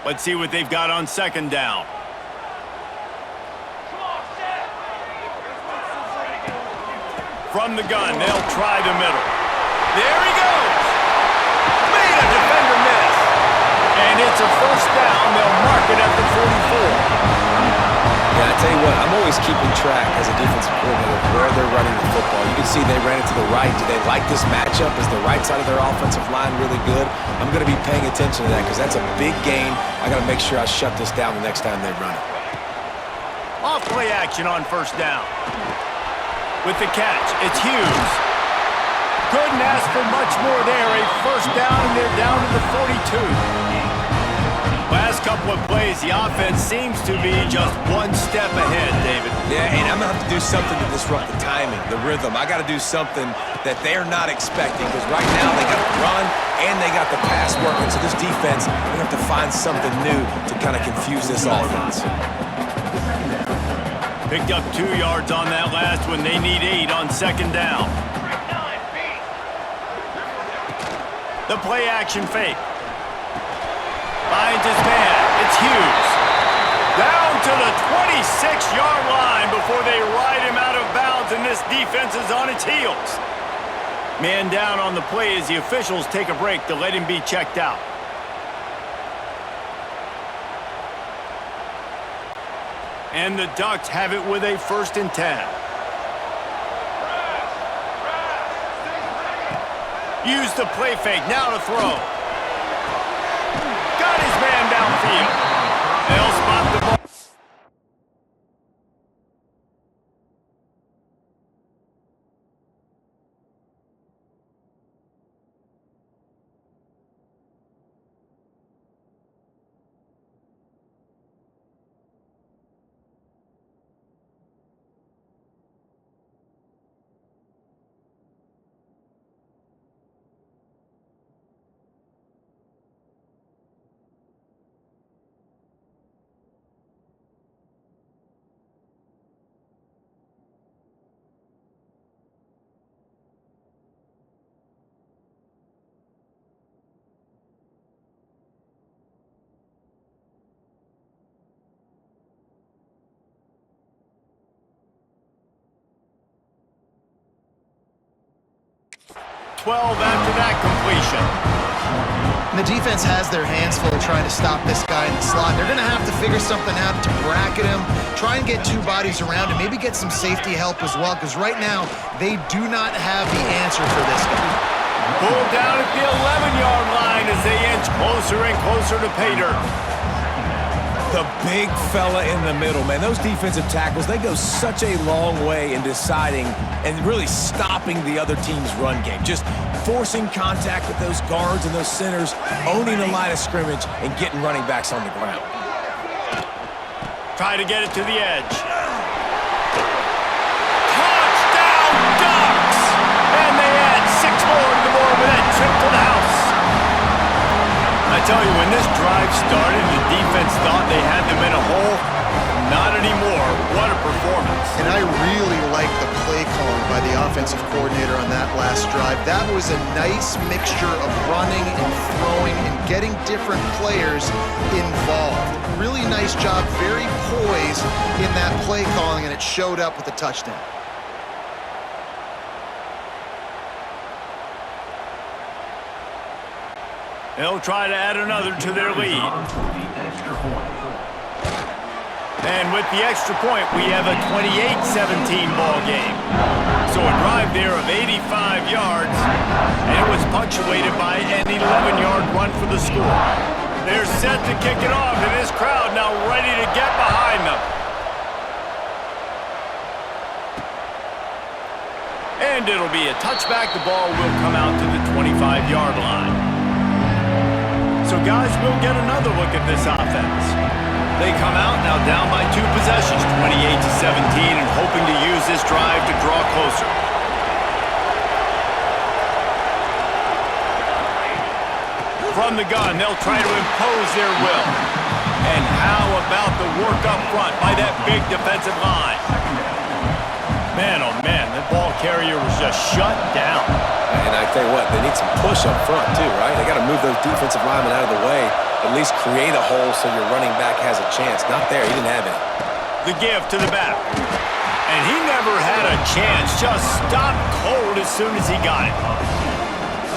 Let's see what they've got on second down. From the gun, they'll try the middle. There he goes! Made a defender miss. And it's a first down. They'll mark it at the 44. Yeah, I tell you what, I'm always keeping track as a defensive coordinator of where they're running the football. You can see they ran it to the right. Do they like this matchup? Is the right side of their offensive line really good? I'm going to be paying attention to that because that's a big gain. I got to make sure I shut this down the next time they run it. Off play action on first down. With the catch, it's Hughes. Couldn't ask for much more there. A first down, and they're down to the 42. Last couple of plays, the offense seems to be just one step ahead, David. Yeah, and I'm going to have to do something to disrupt the timing, the rhythm. I got to do something that they're not expecting, because right now they got the run and they got the pass working. So this defense, they have to find something new to kind of confuse this offense. Picked up 2 yards on that last one. They need 8 on second down. The play action fake. Finds his man. It's Hughes. Down to the 26-yard line before they ride him out of bounds, and this defense is on its heels. Man down on the play as the officials take a break to let him be checked out. And the Ducks have it with a 1st and 10. Use the play fake, now to throw. Got his man downfield. They'll spot the ball. After that completion. And the defense has their hands full trying to stop this guy in the slot. They're going to have to figure something out to bracket him, try and get 2 bodies around him, maybe get some safety help as well, because right now they do not have the answer for this guy. Pulled down at the 11-yard line as they inch closer and closer to pay dirt. The big fella in the middle, man. Those defensive tackles, they go such a long way in deciding and really stopping the other team's run game. Just forcing contact with those guards and those centers, owning the line of scrimmage, and getting running backs on the ground. Try to get it to the edge. Touchdown, Ducks! And they add 6 more to the board with that trip to the house. I tell you, when this drive started, the defense thought they had them in a hole. Not anymore. What a performance. And I really like the play calling by the offensive coordinator on that last drive. That was a nice mixture of running and throwing and getting different players involved. Really nice job, very poised in that play calling, and it showed up with the touchdown. They'll try to add another to their lead. And with the extra point, we have a 28-17 ball game. So a drive there of 85 yards, and it was punctuated by an 11-yard run for the score. They're set to kick it off, and this crowd now ready to get behind them. And it'll be a touchback. The ball will come out to the 25-yard line. So, guys, we'll get another look at this offense. They come out now down by 2 possessions, 28-17, and hoping to use this drive to draw closer. From the gun, they'll try to impose their will. And how about the work up front by that big defensive line? Man, oh man, that ball carrier was just shut down. And I tell you what, they need some push up front too, right? They got to move those defensive linemen out of the way, at least create a hole so your running back has a chance. Not there, he didn't have it. The give to the back. And he never had a chance, just stopped cold as soon as he got it.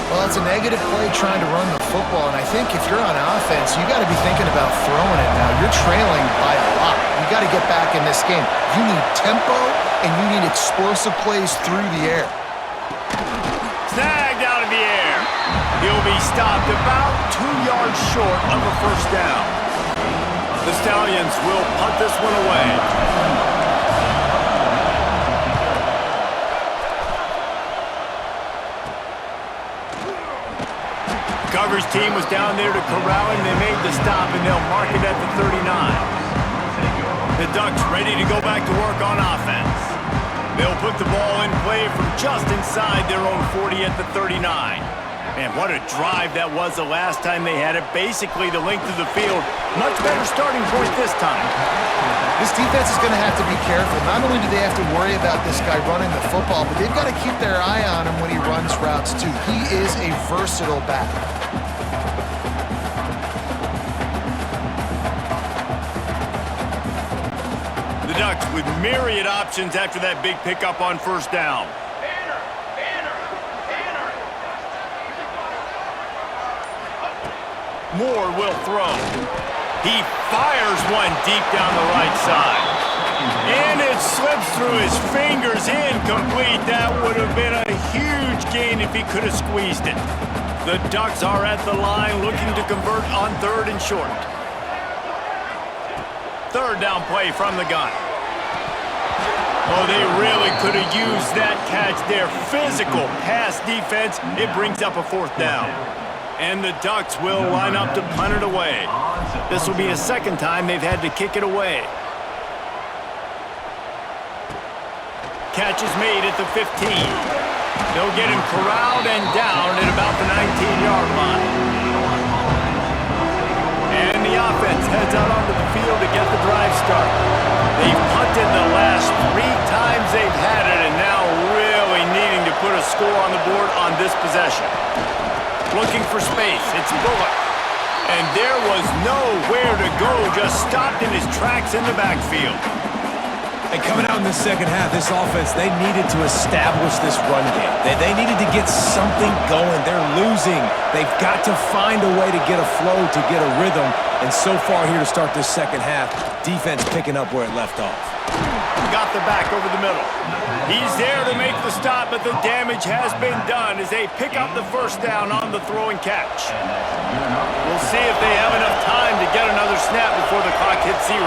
Well, it's a negative play trying to run the football, and I think if you're on offense, you got to be thinking about throwing it now. You're trailing by a lot. You got to get back in this game. You need tempo, and you need explosive plays through the air. Snagged out of the air. He'll be stopped about 2 yards short of a first down. The Stallions will punt this one away. Coverage team was down there to corral him. They made the stop, and they'll mark it at the 39. The Ducks ready to go back to work on offense. They'll put the ball in play from just inside their own 40 at the 39. Man, what a drive that was the last time they had it. Basically the length of the field. Much better starting point this time. This defense is going to have to be careful. Not only do they have to worry about this guy running the football, but they've got to keep their eye on him when he runs routes too. He is a versatile back. The Ducks with myriad options after that big pickup on first down. Moore will throw. He fires one deep down the right side. And it slips through his fingers, incomplete. That would have been a huge gain if he could have squeezed it. The Ducks are at the line looking to convert on 3rd and short. 3rd down play from the gun. Oh, they really could have used that catch there. Physical pass defense. It brings up a 4th down. And the Ducks will line up to punt it away. This will be a 2nd time they've had to kick it away. Catch is made at the 15. They'll get him corralled and down at about the 19-yard line. And the offense heads out onto the field to get the drive started. They've punted the last 3 times they've had it, and now really needing to put a score on the board on this possession. Looking for space, it's Bullock. And there was nowhere to go, just stopped in his tracks in the backfield. And coming out in the second half, this offense, they needed to establish this run game. They needed to get something going. They're losing. They've got to find a way to get a flow, to get a rhythm. And so far here to start this second half, defense picking up where it left off. Got the back over the middle. He's there to make the stop, but the damage has been done as they pick up the 1st down on the throw and catch. We'll see if they have enough time to get another snap before the clock hits 0.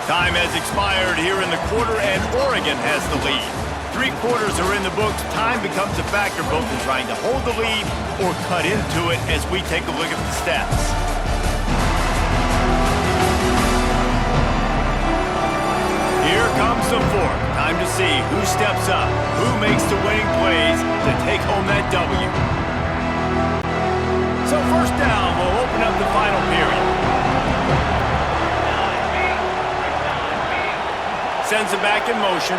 Time has expired here in the quarter, and Oregon has the lead. 3 quarters are in the books. Time becomes a factor both in trying to hold the lead or cut into it as we take a look at the stats. Here comes the 4th. Time to see who steps up, who makes the winning plays to take home that W. So 1st down will open up the final period. Sends it back in motion.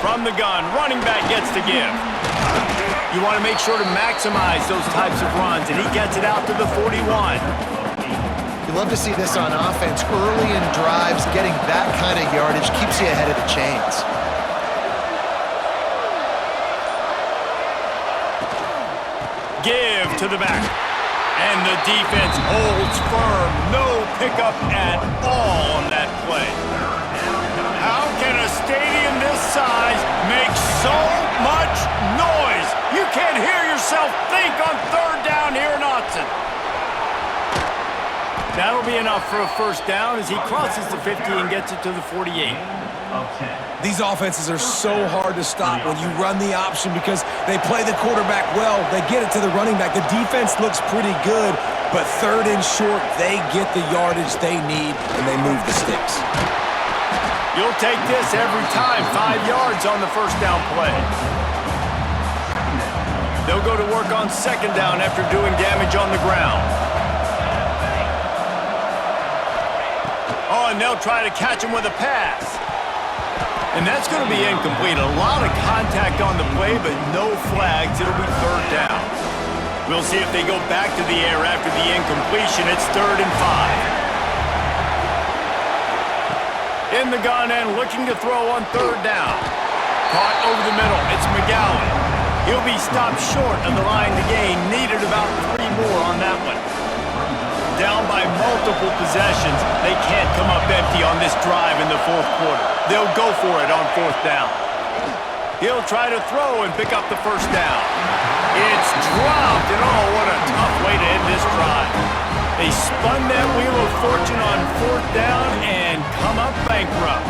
From the gun, running back gets to give. You want to make sure to maximize those types of runs, and he gets it out to the 41. You love to see this on offense. Early in drives, getting that kind of yardage keeps you ahead of the chains. Give to the back. And the defense holds firm. No pickup at all on that play. How can a stadium this size make so much noise? You can't hear yourself think on 3rd down here in Autzen. That'll be enough for a 1st down as he crosses the 50 and gets it to the 48. These offenses are so hard to stop when you run the option because they play the quarterback well. They get it to the running back. The defense looks pretty good, but 3rd and short, they get the yardage they need, and they move the sticks. You'll take this every time. 5 yards on the 1st down play. They'll go to work on 2nd down after doing damage on the ground. Oh, and they'll try to catch him with a pass. And that's going to be incomplete. A lot of contact on the play, but no flags. It'll be 3rd down. We'll see if they go back to the air after the incompletion. It's 3rd and 5. In the gun and looking to throw on 3rd down. Caught over the middle. It's McGowan. He'll be stopped short of the line to gain. Needed about 3 more on that one. Down by multiple possessions. They can't come up empty on this drive in the 4th quarter. They'll go for it on 4th down. He'll try to throw and pick up the first down. It's dropped, and oh, what a tough way to end this drive. They spun that wheel of fortune on fourth down and come up bankrupt.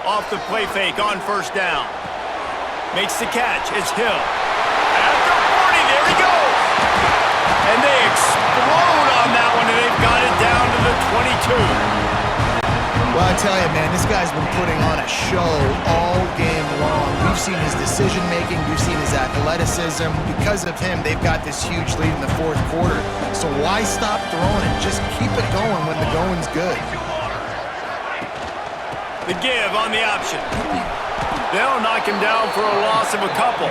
Off the play fake on first down. Makes the catch. It's Hill. After 40, there he goes. And they explode on that one, and they've got it down to the 22. Well, I tell you, man, this guy's been putting on a show all game long. We've seen his decision-making. We've seen his athleticism. Because of him, they've got this huge lead in the fourth quarter. So why stop throwing it? Just keep it going when the going's good. The give on the option. They'll knock him down for a loss of a couple.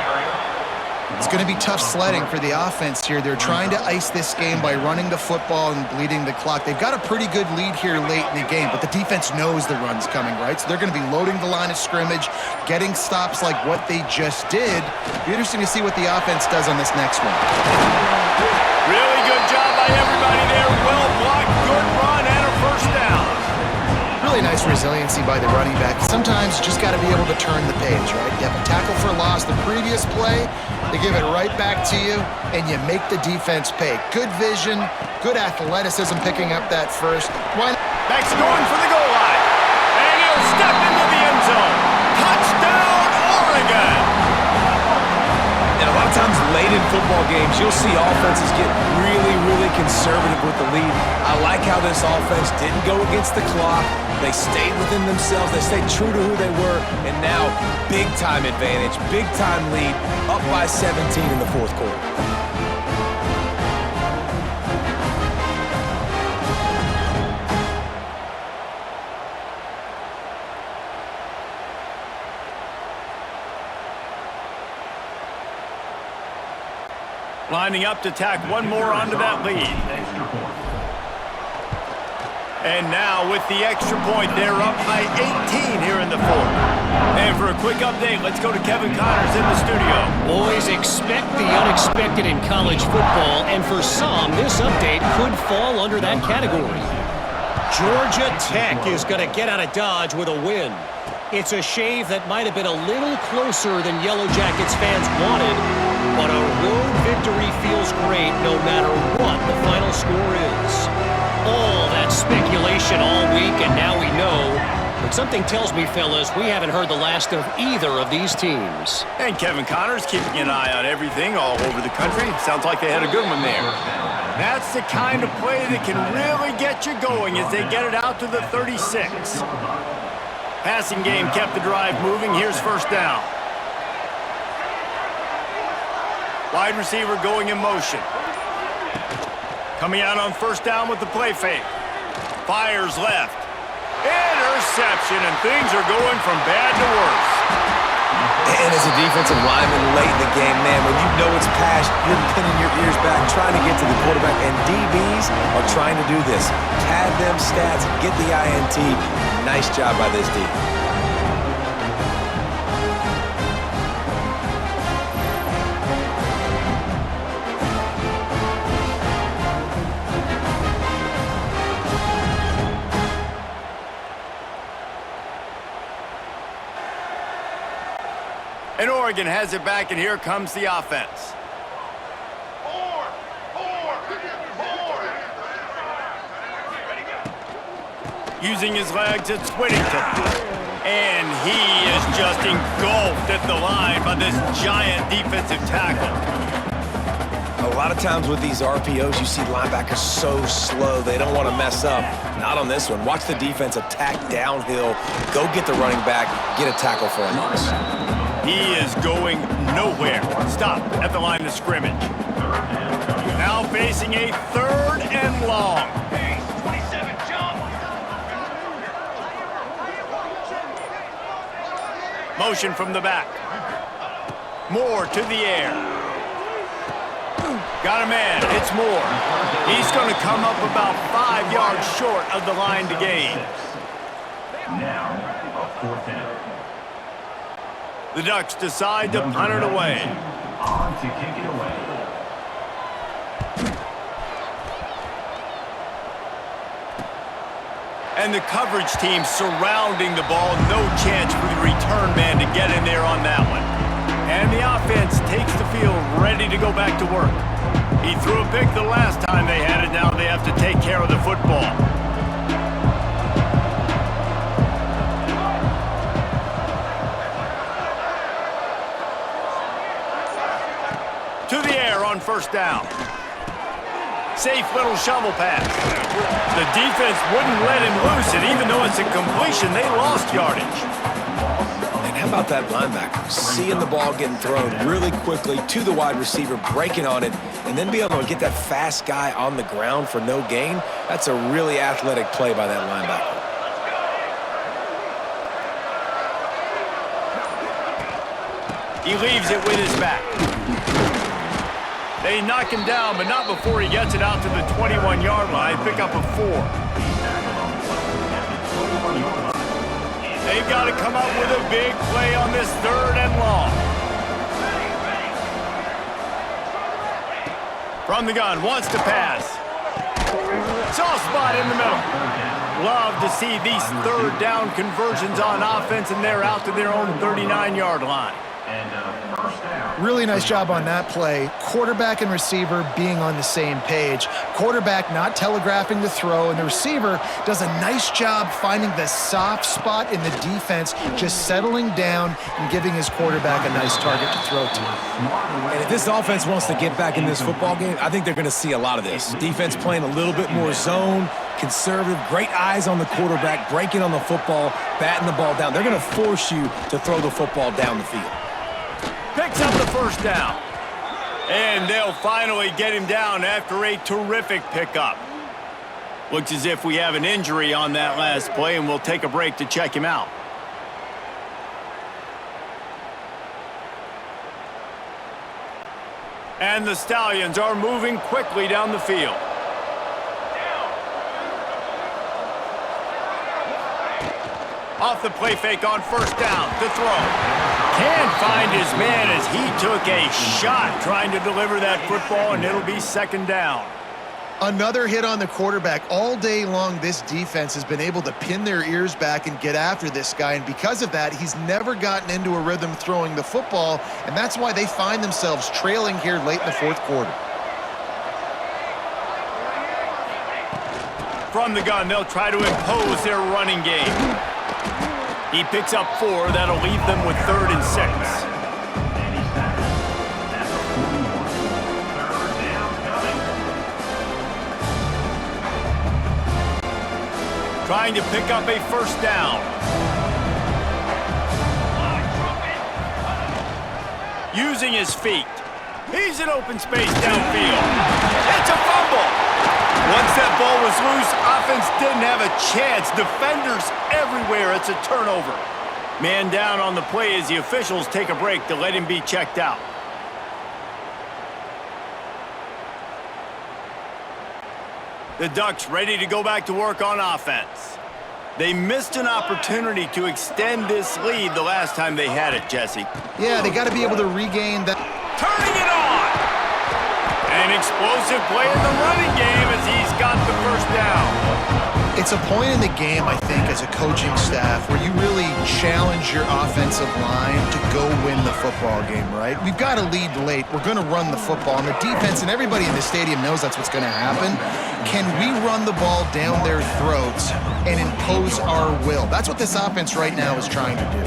It's going to be tough sledding for the offense here. They're trying to ice this game by running the football and bleeding the clock. They've got a pretty good lead here late in the game, but the defense knows the run's coming, right? So they're going to be loading the line of scrimmage, getting stops like what they just did. Be interesting to see what the offense does on this next one. Really good job by everybody there. Well blocked, good run, and a first down. Really nice resiliency by the running back. Sometimes you just got to be able to turn the page, right? You have a tackle for loss the previous play, they give it right back to you, and you make the defense pay. Good vision, good athleticism picking up that first. Back's going for the goal line, and he'll step into the end zone. Touchdown, Oregon! And a lot of times late in football games, you'll see offenses get really, really conservative with the lead. I like how this offense didn't go against the clock. They stayed within themselves. They stayed true to who they were. And now, big-time advantage, big-time lead, up by 17 in the fourth quarter. Lining up to tack one more onto that lead. And now with the extra point, they're up by 18 here in the fourth. And for a quick update, let's go to Kevin Connors in the studio. Boys, expect the unexpected in college football, and for some, this update could fall under that category. Georgia Tech is going to get out of Dodge with a win. It's a shave that might have been a little closer than Yellow Jackets fans wanted, but a road victory feels great no matter what the final score is. All that speculation all week, and now we know. But something tells me, fellas, we haven't heard the last of either of these teams. And Kevin Connors keeping an eye on everything all over the country. Sounds like they had a good one there. That's the kind of play that can really get you going as they get it out to the 36. Passing game kept the drive moving. Here's first down. Wide receiver going in motion. Coming out on first down with the play fake. Fires left. Interception, and things are going from bad to worse. And as a defensive lineman late in the game, man, when you know it's past, you're pinning your ears back, trying to get to the quarterback, and DBs are trying to do this. Pad them stats, get the INT. Nice job by this D. And Oregon has it back, and here comes the offense. Using his legs, it's Whittington. And he is just engulfed at the line by this giant defensive tackle. A lot of times with these RPOs, you see linebackers so slow, they don't want to mess up. Not on this one. Watch the defense attack downhill, go get the running back, get a tackle for a loss. He is going nowhere. Stop at the line of scrimmage. Now facing a third and long. Motion from the back. Moore to the air. Got a man. It's Moore. He's going to come up about 5 yards short of the line to gain. Now, a fourth down. The Ducks decide to punt it away. On to kick it away. And the coverage team surrounding the ball. No chance for the return man to get in there on that one. And the offense takes the field ready to go back to work. He threw a pick the last time they had it. Now they have to take care of the football. To the air on first down. Safe little shovel pass. The defense wouldn't let him loose it. Even though it's a completion, they lost yardage. And how about that linebacker? Seeing the ball getting thrown really quickly to the wide receiver, breaking on it, and then be able to get that fast guy on the ground for no gain. That's a really athletic play by that linebacker. He leaves it with his back. They knock him down, but not before he gets it out to the 21-yard line. Pick up a 4. They've got to come up with a big play on this 3rd and long. From the gun, wants to pass. Soft spot in the middle. Love to see these 3rd down conversions on offense, and they're out to their own 39-yard line. Really nice job on that play. Quarterback and receiver being on the same page. Quarterback not telegraphing the throw, and the receiver does a nice job finding the soft spot in the defense, just settling down and giving his quarterback a nice target to throw to. And if this offense wants to get back in this football game, I think they're going to see a lot of this. Defense playing a little bit more zone, conservative, great eyes on the quarterback, breaking on the football, batting the ball down. They're going to force you to throw the football down the field. Picks up the first down. And they'll finally get him down after a terrific pickup. Looks as if we have an injury on that last play, and we'll take a break to check him out. And the Stallions are moving quickly down the field. Off the play fake on first down to throw. Can't find his man as he took a shot trying to deliver that football, and it'll be 2nd down. Another hit on the quarterback. All day long, this defense has been able to pin their ears back and get after this guy, and because of that, he's never gotten into a rhythm throwing the football, and that's why they find themselves trailing here late in the 4th quarter. From the gun, they'll try to impose their running game. He picks up 4. That'll leave them with 3rd and 6. Trying to pick up a first down. Using his feet. He's in open space downfield. It's a fumble. Once that ball was loose, offense didn't have a chance. Defenders everywhere. It's a turnover. Man down on the play as the officials take a break to let him be checked out. The Ducks ready to go back to work on offense. They missed an opportunity to extend this lead the last time they had it, Jesse. Yeah, they got to be able to regain that. Turning it on! An explosive play in the running game as he's got the first down. It's a point in the game, I think, as a coaching staff where you really challenge your offensive line to go win the football game, right? We've got to lead late. We're going to run the football. And the defense and everybody in the stadium knows that's what's going to happen. Can we run the ball down their throats and impose our will? That's what this offense right now is trying to do.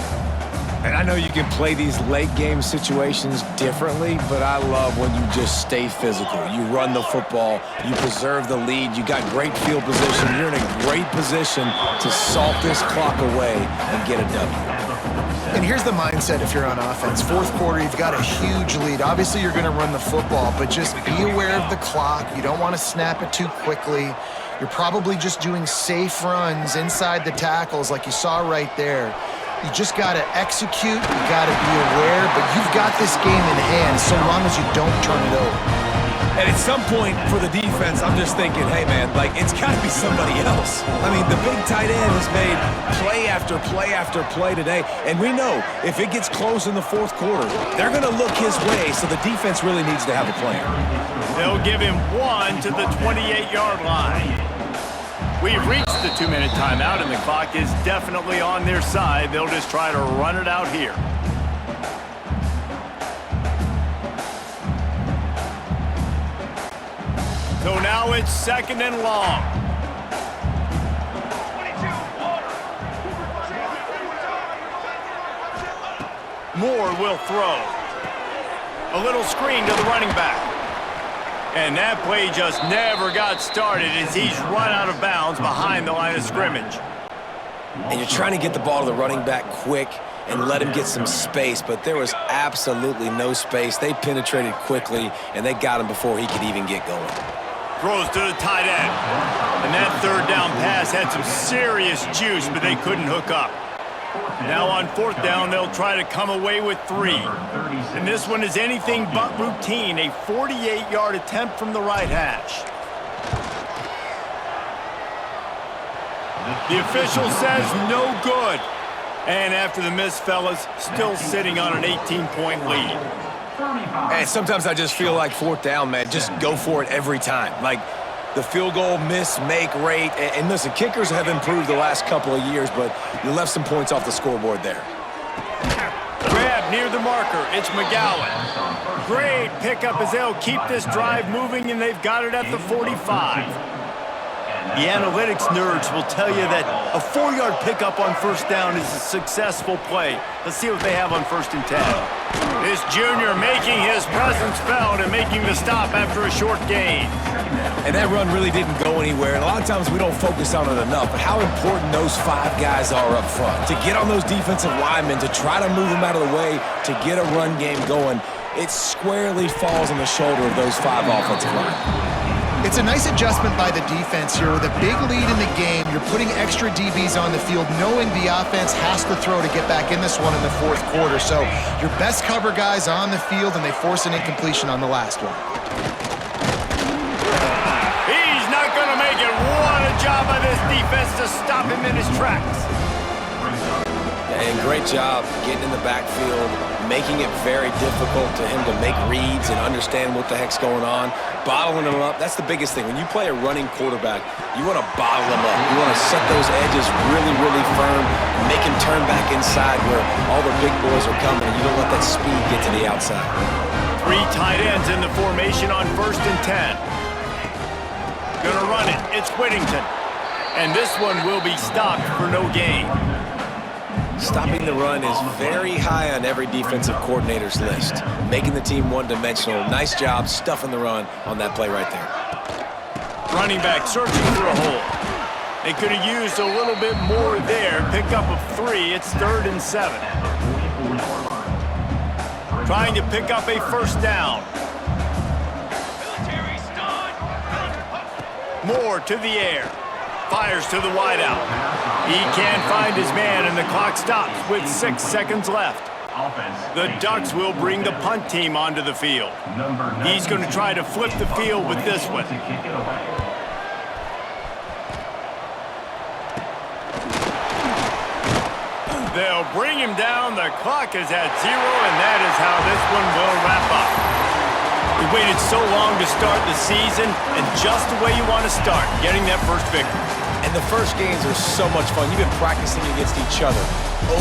And I know you can play these late game situations differently, but I love when you just stay physical. You run the football, you preserve the lead, you got great field position, you're in a great position to salt this clock away and get a W. And here's the mindset if you're on offense. 4th quarter, you've got a huge lead. Obviously, you're going to run the football, but just be aware of the clock. You don't want to snap it too quickly. You're probably just doing safe runs inside the tackles like you saw right there. You just got to execute, you got to be aware, but you've got this game in hand so long as you don't turn it over. And at some point for the defense, I'm just thinking, hey, man, like, it's got to be somebody else. I mean, the big tight end has made play after play after play today, and we know if it gets close in the 4th quarter, they're going to look his way, so the defense really needs to have a plan. They'll give him 1 to the 28-yard line. We've reached the 2-minute timeout, and the clock is definitely on their side. They'll just try to run it out here. So now it's 2nd and long. Moore will throw. A little screen to the running back. And that play just never got started as he's run out of bounds behind the line of scrimmage. And you're trying to get the ball to the running back quick and let him get some space, but there was absolutely no space. They penetrated quickly, and they got him before he could even get going. Throws to the tight end. And that 3rd down pass had some serious juice, but they couldn't hook up. Now on 4th down, they'll try to come away with 3. And this one is anything but routine, a 48-yard attempt from the right hash. The official says no good. And after the miss, fellas, still sitting on an 18-point lead. And sometimes I just feel like 4th down, man, just go for it every time. Like the field goal miss-make rate. And listen, kickers have improved the last couple of years, but you left some points off the scoreboard there. Grab near the marker. It's McGowan. Great pickup as they'll keep this drive moving, and they've got it at the 45. The analytics nerds will tell you that a 4-yard pickup on 1st down is a successful play. Let's see what they have on 1st and 10. This junior making his presence felt and making the stop after a short gain. And that run really didn't go anywhere, and a lot of times we don't focus on it enough, but how important those 5 guys are up front. To get on those defensive linemen, to try to move them out of the way, to get a run game going, it squarely falls on the shoulder of those 5 offensive linemen. It's a nice adjustment by the defense here. With a big lead in the game, you're putting extra DBs on the field, knowing the offense has to throw to get back in this one in the 4th quarter. So your best cover guys on the field, and they force an incompletion on the last one. He's not going to make it. What a job by this defense to stop him in his tracks. And great job getting in the backfield, making it very difficult to him to make reads and understand what the heck's going on. Bottling him up, that's the biggest thing. When you play a running quarterback, you want to bottle him up. You want to set those edges really, really firm, make him turn back inside where all the big boys are coming, and you don't let that speed get to the outside. 3 tight ends in the formation on 1st and 10. Gonna run it. It's Whittington. And this one will be stopped for no gain. Stopping the run is very high on every defensive coordinator's list. Making the team one-dimensional. Nice job stuffing the run on that play right there. Running back searching for a hole. They could have used a little bit more there. Pick up of 3. It's 3rd and 7. Trying to pick up a 1st down. Moore to the air. Fires to the wideout. He can't find his man, and the clock stops with 6 seconds left. The Ducks will bring the punt team onto the field. He's going to try to flip the field with this one. They'll bring him down. The clock is at 0, and that is how this one will wrap up. We waited so long to start the season, and just the way you want to start, getting that first victory. And the first games are so much fun. You've been practicing against each other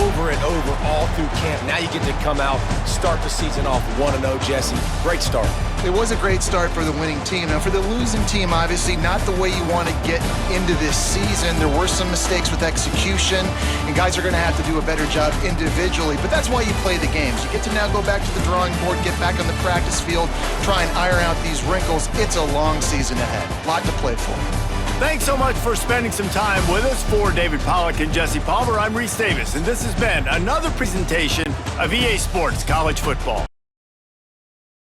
over and over all through camp. Now you get to come out, start the season off 1-0, Jesse. Great start. It was a great start for the winning team. Now, for the losing team, obviously not the way you want to get into this season. There were some mistakes with execution, and guys are going to have to do a better job individually. But that's why you play the games. You get to now go back to the drawing board, get back on the practice field, try and iron out these wrinkles. It's a long season ahead. A lot to play for. Thanks so much for spending some time with us. For David Pollack and Jesse Palmer, I'm Reese Davis, and this has been another presentation of EA Sports College Football.